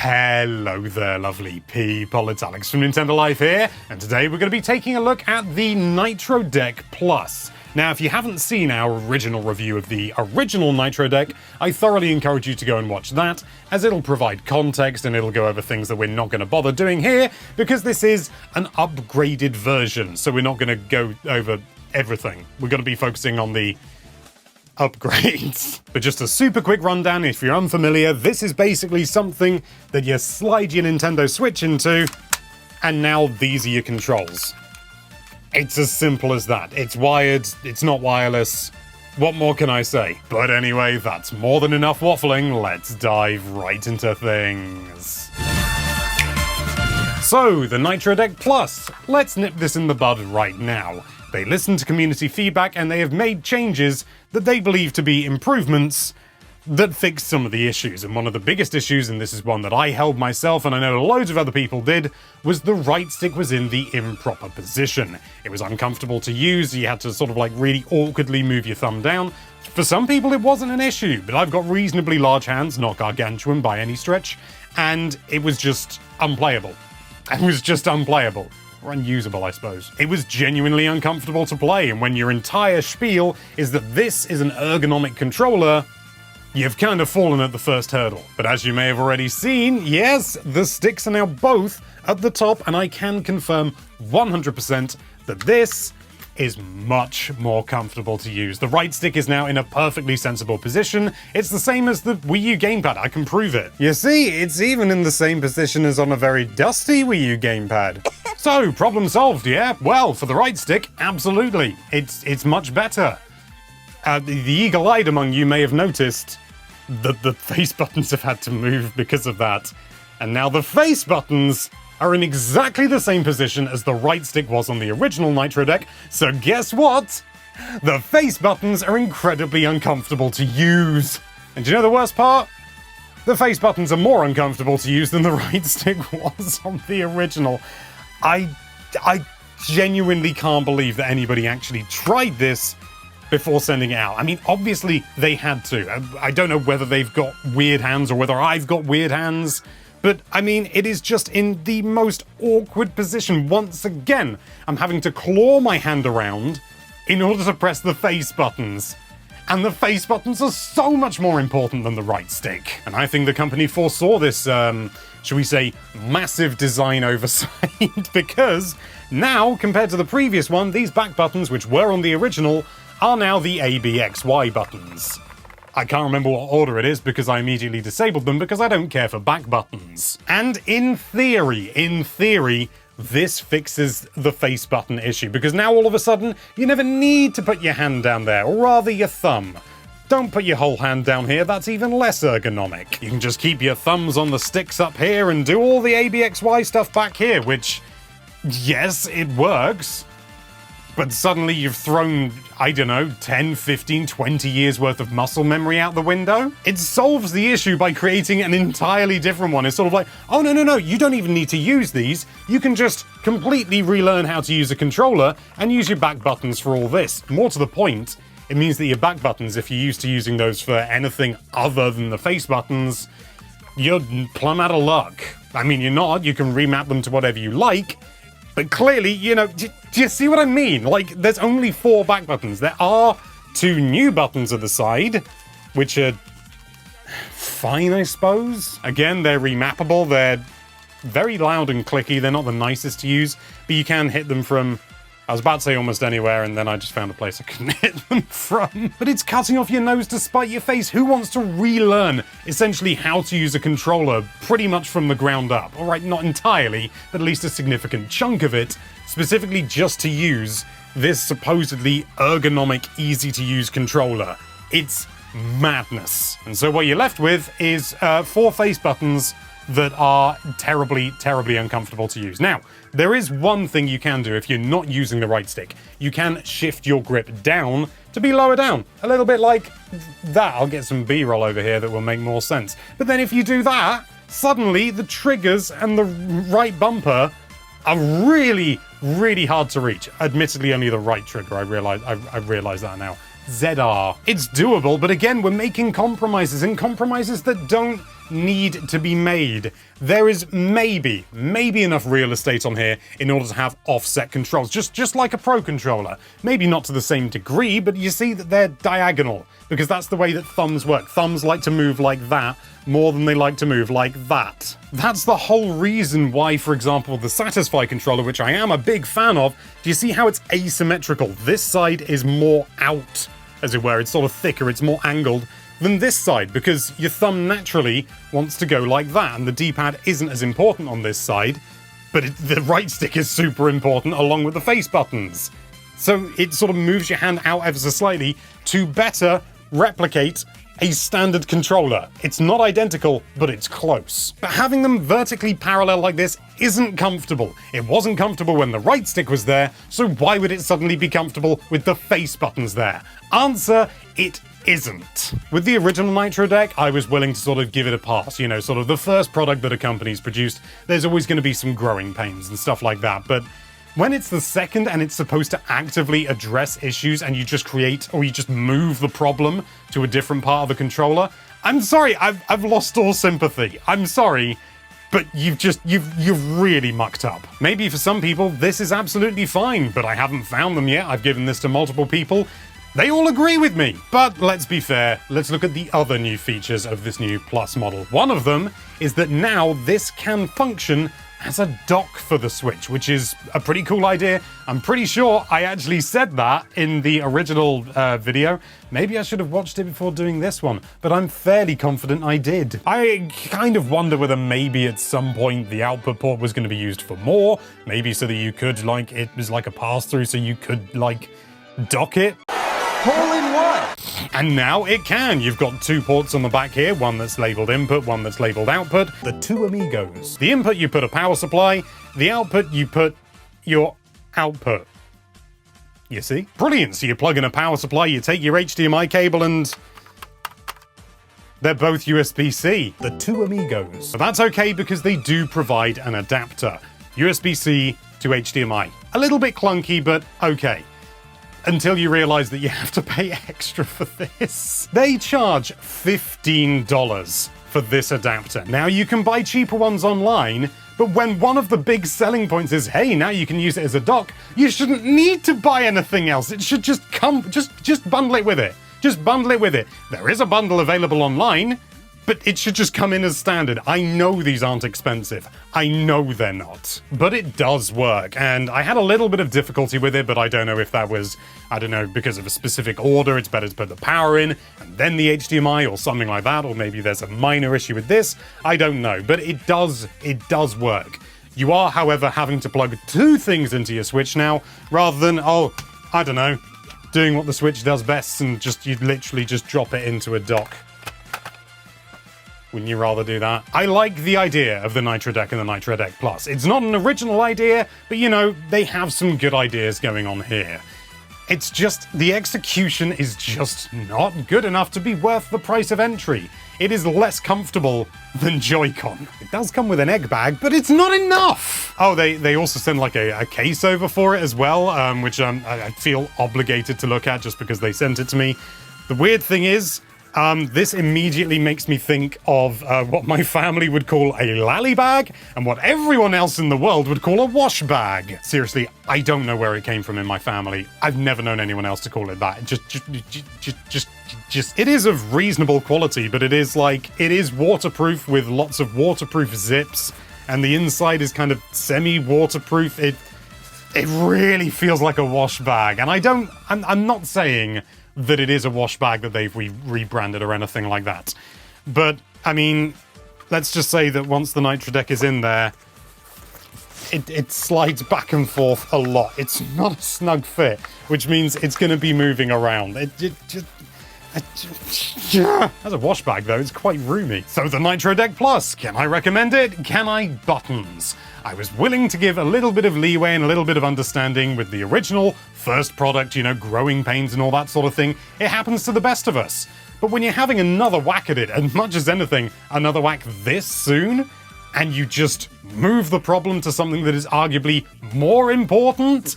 Hello there, lovely people. It's Alex from Nintendo Life here, and today we're going to be taking a look at the Nitro Deck Plus. Now, if you haven't seen our original review of the original Nitro Deck, I thoroughly encourage you to go and watch that, as it'll provide context and it'll go over things that we're not going to bother doing here, because this is an upgraded version, so we're not going to go over everything. We're going to be focusing on the upgrades. But just a super quick rundown, if you're unfamiliar, this is basically something that you slide your Nintendo Switch into, and now these are your controls. It's as simple as that. It's wired, it's not wireless. What more can I say? But anyway, that's more than enough waffling. Let's dive right into things. So, the Nitro Deck Plus. Let's nip this in the bud right now. They listened to community feedback and they have made changes that they believe to be improvements that fix some of the issues. And one of the biggest issues, and this is one that I held myself and I know loads of other people did, was the right stick was in the improper position. It was uncomfortable to use, you had to sort of like really awkwardly move your thumb down. For some people it wasn't an issue, but I've got reasonably large hands, not gargantuan by any stretch, and it was just unplayable. It was just unplayable. Or unusable, I suppose. It was genuinely uncomfortable to play, and when your entire spiel is that this is an ergonomic controller, you've kind of fallen at the first hurdle. But as you may have already seen, yes, the sticks are now both at the top, and I can confirm 100% that this is much more comfortable to use. The right stick is now in a perfectly sensible position. It's the same as the Wii U gamepad, I can prove it. You see, it's even in the same position as on a very dusty Wii U gamepad. So, problem solved, yeah? Well, for the right stick, absolutely. It's much better. The eagle-eyed among you may have noticed that the face buttons have had to move because of that. And now the face buttons are in exactly the same position as the right stick was on the original Nitro Deck, so guess what? The face buttons are incredibly uncomfortable to use. And do you know the worst part? The face buttons are more uncomfortable to use than the right stick was on the original. I genuinely can't believe that anybody actually tried this before sending it out. I mean, obviously they had to. I don't know whether they've got weird hands or whether I've got weird hands, but I mean, it is just in the most awkward position. Once again, I'm having to claw my hand around in order to press the face buttons. And the face buttons are so much more important than the right stick. And I think the company foresaw this, shall we say, massive design oversight, because now, compared to the previous one, these back buttons, which were on the original, are now the ABXY buttons. I can't remember what order it is because I immediately disabled them because I don't care for back buttons. And in theory, this fixes the face button issue, because now all of a sudden, you never need to put your hand down there, or rather your thumb. Don't put your whole hand down here, that's even less ergonomic. You can just keep your thumbs on the sticks up here and do all the ABXY stuff back here, which, yes, it works, but suddenly you've thrown, I don't know, 10, 15, 20 years worth of muscle memory out the window? It solves the issue by creating an entirely different one. It's sort of like, oh no, you don't even need to use these. You can just completely relearn how to use a controller and use your back buttons for all this. More to the point, it means that your back buttons, if you're used to using those for anything other than the face buttons, you're plumb out of luck. I mean, you're not, you can remap them to whatever you like, but clearly, you know, do you see what I mean? Like, there's only 4 back buttons. There are 2 new buttons at the side, which are fine, I suppose. Again, they're remappable. They're very loud and clicky. They're not the nicest to use, but you can hit them from, I was about to say almost anywhere, and then I just found a place I couldn't hit them from. But it's cutting off your nose to spite your face. Who wants to relearn, essentially, how to use a controller pretty much from the ground up? All right, not entirely, but at least a significant chunk of it, specifically just to use this supposedly ergonomic, easy-to-use controller. It's madness. And so what you're left with is 4 face buttons that are terribly, terribly uncomfortable to use. Now, there is one thing you can do if you're not using the right stick. You can shift your grip down to be lower down. A little bit like that. I'll get some B-roll over here that will make more sense. But then if you do that, suddenly the triggers and the right bumper are really, really hard to reach. Admittedly, only the right trigger, I realize that now. ZR. It's doable, but again, we're making compromises, and compromises that don't need to be made. There is maybe enough real estate on here in order to have offset controls, just like a Pro controller. Maybe not to the same degree, but you see that they're diagonal, because that's the way that thumbs work. Thumbs like to move like that more than they like to move like that. That's the whole reason why, for example, the Satisfy controller, which I am a big fan of, do you see how it's asymmetrical? This side is more out, as it were. It's sort of thicker, it's more angled than this side, because your thumb naturally wants to go like that, and the D-pad isn't as important on this side, but the right stick is super important along with the face buttons. So it sort of moves your hand out ever so slightly to better replicate a standard controller. It's not identical, but it's close. But having them vertically parallel like this isn't comfortable. It wasn't comfortable when the right stick was there, so why would it suddenly be comfortable with the face buttons there? Answer, it isn't. With the original Nitro deck, I was willing to sort of give it a pass. You know, sort of the first product that a company's produced, there's always going to be some growing pains and stuff like that, but when it's the second and it's supposed to actively address issues and you just create, or you just move the problem to a different part of the controller, I'm sorry, I've lost all sympathy. I'm sorry, but you've really mucked up. Maybe for some people this is absolutely fine, but I haven't found them yet. I've given this to multiple people. They all agree with me. But let's be fair, let's look at the other new features of this new Plus model. One of them is that now this can function as a dock for the Switch, which is a pretty cool idea. I'm pretty sure I actually said that in the original video. Maybe I should have watched it before doing this one, but I'm fairly confident I did. I kind of wonder whether maybe at some point the output port was going to be used for more, maybe so that you could, like, it was like a pass-through so you could, like, dock it. Hole-in-one! And now it can. You've got two ports on the back here, one that's labeled input, one that's labeled output. The two amigos. The input, you put a power supply. The output, you put your output. You see? Brilliant. So you plug in a power supply, you take your HDMI cable, and they're both USB-C. The two amigos. But that's okay because they do provide an adapter. USB-C to HDMI. A little bit clunky, but okay. Until you realize that you have to pay extra for this. They charge $15 for this adapter. Now, you can buy cheaper ones online, but when one of the big selling points is, hey, now you can use it as a dock, you shouldn't need to buy anything else. It should just come, just bundle it with it. Just bundle it with it. There is a bundle available online, but it should just come in as standard. I know these aren't expensive. I know they're not. But it does work, and I had a little bit of difficulty with it, but I don't know if that was, I don't know, because of a specific order, it's better to put the power in, and then the HDMI, or something like that, or maybe there's a minor issue with this. I don't know, but it does work. You are, however, having to plug two things into your Switch now, rather than, oh, I don't know, doing what the Switch does best, and you literally just drop it into a dock. Wouldn't you rather do that? I like the idea of the Nitro Deck and the Nitro Deck Plus. It's not an original idea, but you know, they have some good ideas going on here. It's just, the execution is just not good enough to be worth the price of entry. It is less comfortable than Joy-Con. It does come with an egg bag, but it's not enough! Oh, they also send like a case over for it as well, which I feel obligated to look at just because they sent it to me. The weird thing is, this immediately makes me think of what my family would call a lally bag and what everyone else in the world would call a wash bag. Seriously, I don't know where it came from in my family. I've never known anyone else to call it that. It is of reasonable quality, but it is waterproof with lots of waterproof zips, and the inside is kind of semi-waterproof. It really feels like a wash bag, and I'm not saying that it is a wash bag that they've rebranded or anything like that. But, I mean, let's just say that once the Nitro Deck is in there, it slides back and forth a lot. It's not a snug fit, which means it's going to be moving around. As a wash bag, though, it's quite roomy. So the Nitro Deck Plus, can I recommend it? Can I? Buttons. I was willing to give a little bit of leeway and a little bit of understanding with the original first product, you know, growing pains and all that sort of thing. It happens to the best of us. But when you're having another whack at it, and much as anything, another whack this soon, and you just move the problem to something that is arguably more important,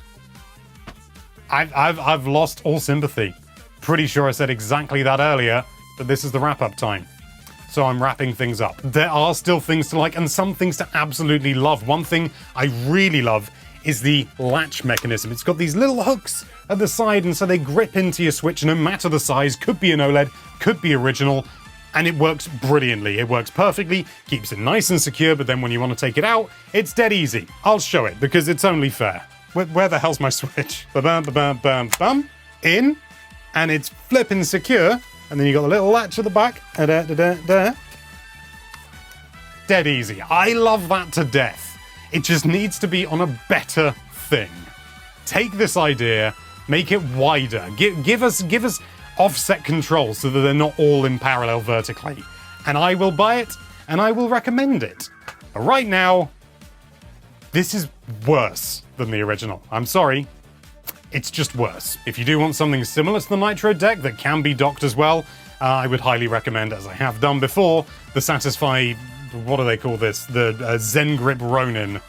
I've lost all sympathy. Pretty sure I said exactly that earlier, but this is the wrap-up time. so I'm wrapping things up. There are still things to like and some things to absolutely love. One thing I really love is the latch mechanism. It's got these little hooks at the side, and so they grip into your Switch no matter the size. Could be an OLED, could be original, and it works brilliantly. It works perfectly, keeps it nice and secure, but then when you want to take it out, it's dead easy. I'll show it because it's only fair. Where the hell's my Switch? Ba-bam. In, and it's flipping secure, and then you got the little latch at the back. Dead easy. I love that to death. It just needs to be on a better thing. Take this idea, make it wider, give us offset controls so that they're not all in parallel vertically. And I will buy it, and I will recommend it. But right now, this is worse than the original. I'm sorry, it's just worse. If you do want something similar to the Nitro deck that can be docked as well, I would highly recommend, as I have done before, the Satisfy, what do they call this? The Zen Grip Ronin.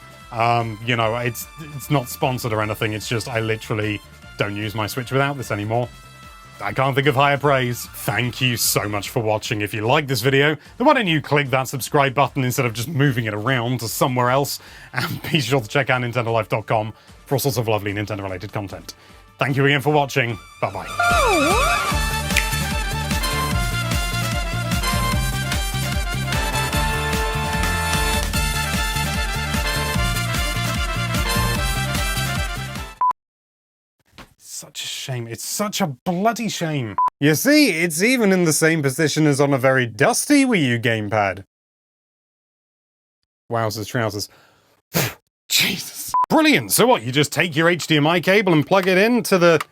You know, it's not sponsored or anything, it's just I literally don't use my Switch without this anymore. I can't think of higher praise. Thank you so much for watching. If you like this video, then why don't you click that subscribe button instead of just moving it around to somewhere else, and be sure to check out NintendoLife.com for all sorts of lovely Nintendo-related content. Thank you again for watching. Bye-bye. Such a shame. It's such a bloody shame. You see, it's even in the same position as on a very dusty Wii U gamepad. Wowzers trousers. Jesus. Brilliant. So what, you just take your HDMI cable and plug it into the